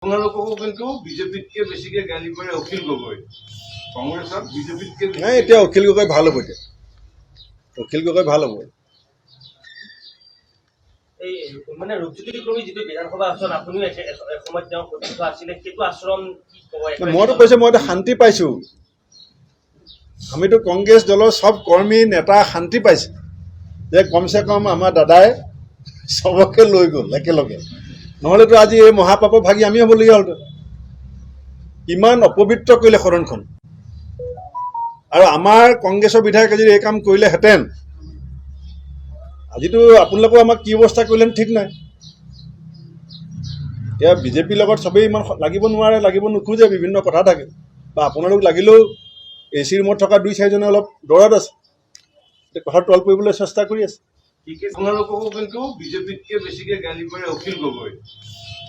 আপোনালোককো কিন্তু বিজেপিতকে বেছিকে গালি পাৰে অখিল গগৈ। কংগ্ৰেছত বিজেপিতকে নাই, এতিয়া অখিল গগৈ ভাল হ'ব। এতিয়া অখিল গগৈ ভাল হ'ব। এই মানে ৰূপজ্যোতি কুৰ্মী যিটো বিধানসভা আসন আপুনিও এসময়ত তেওঁ প্ৰতিষ্ঠ আছিলে, সেইটো আচৰণ কি ক'ব? মইতো কৈছো, মই এতিয়া শান্তি পাইছো। আমিতো কংগ্ৰেছ দলৰ চব কৰ্মী নেতা শান্তি পাইছে যে কমচে কম আমাৰ দাদাই চবকে লৈ গ'ল একেলগে, নহ'লেতো আজি এই মহাপাপৰ ভাগি আমি হ'বলগীয়া হ'ল। ইমান অপবিত্ৰ কৰিলে সদনখন, আৰু আমাৰ কংগ্ৰেছৰ বিধায়কে যদি এই কাম কৰিলেহেঁতেন, আজিতো আপোনালোকেও আমাক কি অৱস্থা কৰিলেন ঠিক নাই। এতিয়া বিজেপিৰ লগত চবেই ইমান লাগিব নোৱাৰে, লাগিব নোখোজে, বিভিন্ন কথা থাকে। বা আপোনালোক লাগিলেও AC ৰুমত থকা 2-4জনে অলপ দৌৰত আছে, কথা তল পৰিবলৈ চেষ্টা কৰি আছে। আপোনালোককো কিন্তু বিজেপিতকে বেছিকে গালি পাৰে অখিল গগৈ।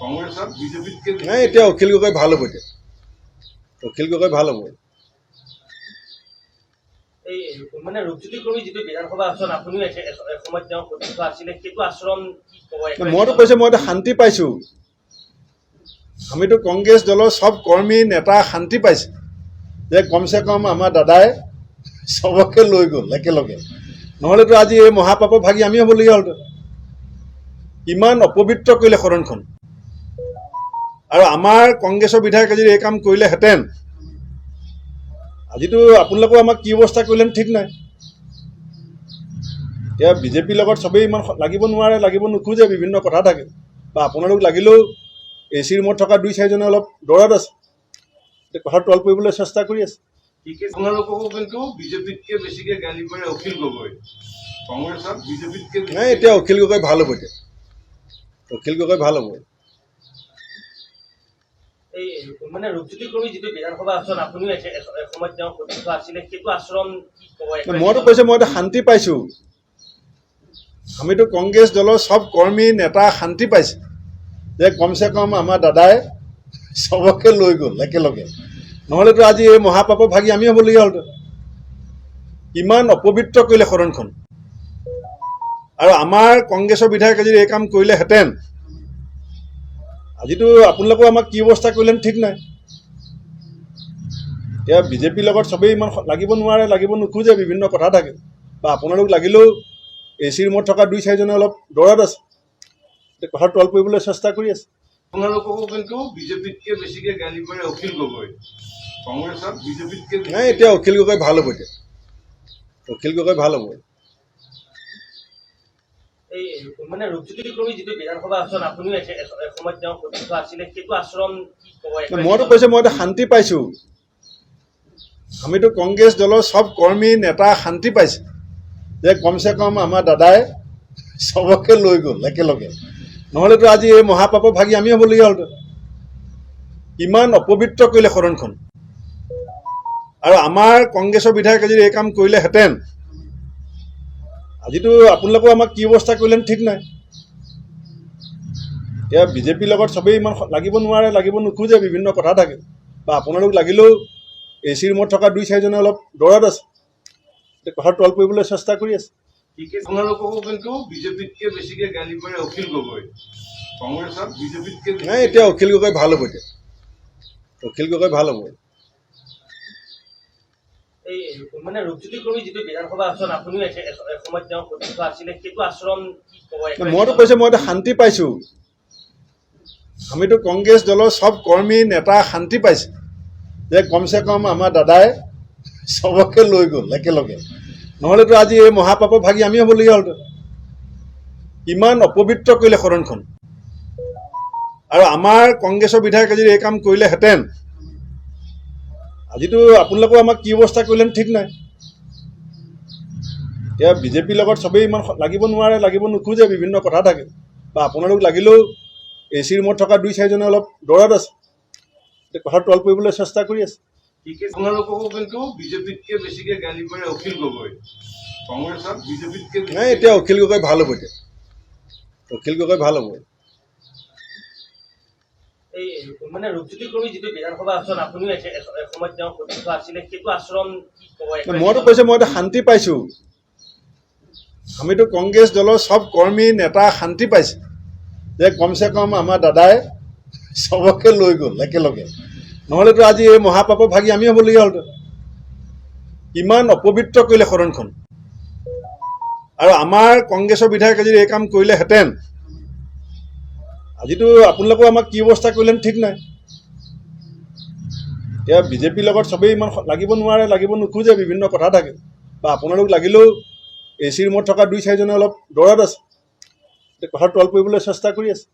কংগ্ৰেছত বিজেপিতকে নাই, এতিয়া অখিল গগৈ ভাল হ'ব। এতিয়া অখিল গগৈ ভাল হ'ব। এই মানে ৰূপজ্যোতি কুৰ্মী যিটো বিধানসভা আসন আপুনিও এসময়ত তেওঁ প্ৰতিষ্ঠ আছিলে, সেইটো আচৰণ কি ক'ব? মইতো কৈছো, মই এতিয়া শান্তি পাইছো। আমিতো কংগ্ৰেছ দলৰ চব কৰ্মী নেতা শান্তি পাইছে যে কমচে কম আমাৰ দাদাই চবকে লৈ গ'ল একেলগে, নহ'লেতো আজি এই মহাপাপৰ ভাগি আমি হ'বলগীয়া হ'ল। ইমান অপবিত্ৰ কৰিলে সদনখন, আৰু আমাৰ কংগ্ৰেছৰ বিধায়কে যদি এই কাম কৰিলেহেঁতেন, আজিতো আপোনালোকেও আমাক কি অৱস্থা কৰিলেন ঠিক নাই। এতিয়া বিজেপিৰ লগত চবেই ইমান লাগিব নোৱাৰে, লাগিব নোখোজে, বিভিন্ন কথা থাকে। বা আপোনালোক লাগিলেও AC ৰুমত থকা 2-4জনে অলপ দৌৰত আছে, কথা তল পৰিবলৈ চেষ্টা কৰি আছে। আপোনালোককো কিন্তু বিজেপিতকে বেছিকে গালি পাৰে অখিল গগৈ। কংগ্ৰেছত বিজেপিতকে নাই, এতিয়া অখিল গগৈ ভাল হ'ব। এতিয়া অখিল গগৈ ভাল হ'ব। এই মানে ৰূপজ্যোতি কুৰ্মী যিটো বিধানসভা আসন আপুনিও এসময়ত তেওঁ প্ৰতিষ্ঠ আছিলে, সেইটো আচৰণ কি ক'ব? মইতো কৈছো, মই এতিয়া শান্তি পাইছো। আমিতো কংগ্ৰেছ দলৰ চব কৰ্মী নেতা শান্তি পাইছে যে কমচে কম আমাৰ দাদাই চবকে লৈ গ'ল একেলগে, নহ'লেতো আজি এই মহাপাপৰ ভাগি আমি হ'বলগীয়া হ'ল। ইমান অপবিত্ৰ কৰিলে সদনখন, আৰু আমাৰ কংগ্ৰেছৰ বিধায়কে যদি এই কাম কৰিলেহেঁতেন, আজিতো আপোনালোকেও আমাক কি অৱস্থা কৰিলেন ঠিক নাই। এতিয়া বিজেপিৰ লগত চবেই ইমান লাগিব নোৱাৰে, লাগিব নোখোজে, বিভিন্ন কথা থাকে। বা আপোনালোক লাগিলেও AC ৰুমত থকা 2-4জনে অলপ দৌৰত আছে, কথা তল পৰিবলৈ চেষ্টা কৰি আছে। আপোনালোককো কিন্তু বিজেপিতকে বেছিকে গালি পাৰে অখিল গগৈ। কংগ্ৰেছত বিজেপিতকে নাই, এতিয়া অখিল গগৈ ভাল হ'ব। এতিয়া অখিল গগৈ ভাল হ'ব। এই মানে ৰূপজ্যোতি কুৰ্মী যিটো বিধানসভা আসন আপুনিও এসময়ত তেওঁ প্ৰতিষ্ঠ আছিলে, সেইটো আচৰণ কি ক'ব? মইতো কৈছো, মই এতিয়া শান্তি পাইছো। আমিতো কংগ্ৰেছ দলৰ চব কৰ্মী নেতা শান্তি পাইছে যে কমচে কম আমাৰ দাদাই চবকে লৈ গ'ল একেলগে, নহ'লেতো আজি এই মহাপাপৰ ভাগি আমি হ'বলগীয়া হ'ল। ইমান অপবিত্ৰ কৰিলে সদনখন, আৰু আমাৰ কংগ্ৰেছৰ বিধায়কে যদি এই কাম কৰিলেহেঁতেন, আজিতো আপোনালোকেও আমাক কি অৱস্থা কৰিলেন ঠিক নাই। এতিয়া বিজেপিৰ লগত চবেই ইমান লাগিব নোৱাৰে, লাগিব নোখোজে, বিভিন্ন কথা থাকে। বা আপোনালোক লাগিলেও AC ৰুমত থকা 2-4জনে অলপ দৌৰত আছে, কথা তল পৰিবলৈ চেষ্টা কৰি আছে। আপোনালোককো কিন্তু বিজেপিতকে বেছিকে গালি পাৰে অখিল গগৈ। কংগ্ৰেছত বিজেপিতকে নাই, এতিয়া অখিল গগৈ ভাল হ'ব। এতিয়া অখিল গগৈ ভাল হ'ব। এই মানে ৰূপজ্যোতি কুৰ্মী যিটো বিধানসভা আসন আপুনিও এসময়ত তেওঁ প্ৰতিষ্ঠ আছিলে, সেইটো আচৰণ কি ক'ব? মইতো কৈছো, মই এতিয়া শান্তি পাইছো। আমিতো কংগ্ৰেছ দলৰ চব কৰ্মী নেতা শান্তি পাইছে যে কমচে কম আমাৰ দাদাই চবকে লৈ গ'ল একেলগে, নহ'লেতো আজি এই মহাপাপৰ ভাগি আমি হ'বলগীয়া হ'ল। ইমান অপবিত্ৰ কৰিলে সদনখন, আৰু আমাৰ কংগ্ৰেছৰ বিধায়কে যদি এই কাম কৰিলেহেঁতেন, আজিতো আপোনালোকেও আমাক কি অৱস্থা কৰিলেন ঠিক নাই। এতিয়া বিজেপিৰ লগত চবেই ইমান লাগিব নোৱাৰে, লাগিব নোখোজে, বিভিন্ন কথা থাকে। বা আপোনালোক লাগিলেও AC ৰুমত থকা 2-4জনে অলপ দৌৰত আছে, কথা তল পৰিবলৈ চেষ্টা কৰি আছে। আপোনালোককো কিন্তু বিজেপিতকে বেছিকে গালি পাৰে অখিল গগৈ। কংগ্ৰেছত বিজেপিতকে নাই, এতিয়া অখিল গগৈ ভাল হ'ব। এতিয়া অখিল গগৈ ভাল হ'ব। এই মানে ৰূপজ্যোতি কুৰ্মী যিটো বিধানসভা আসন আপুনিও এসময়ত তেওঁ প্ৰতিষ্ঠ আছিলে, সেইটো আচৰণ কি ক'ব? মইতো কৈছো, মই এতিয়া শান্তি পাইছো। আমিতো কংগ্ৰেছ দলৰ চব কৰ্মী নেতা শান্তি পাইছে যে কমচে কম আমাৰ দাদাই চবকে লৈ গ'ল একেলগে, নহ'লেতো আজি এই মহাপাপৰ ভাগি আমি হ'বলগীয়া হ'লহেঁতেন। ইমান অপবিত্ৰ কৰিলে সদনখন। আৰু আমাৰ কংগ্ৰেছৰ বিধায়কে যদি এই কাম কৰিলেহেঁতেন, আজিতো আপোনালোকেও আমাক কি অৱস্থা কৰিলে ঠিক নাই। এতিয়া বিজেপিৰ লগত চবেই ইমান লাগিব নোৱাৰে, লাগিব নোখোজে, বিভিন্ন কথা থাকে। বা আপোনালোক লাগিলেও এ চি ৰুমত থকা 2-4জনে অলপ দৌৰত আছে, কথা তল পৰিবলৈ চেষ্টা কৰি আছে।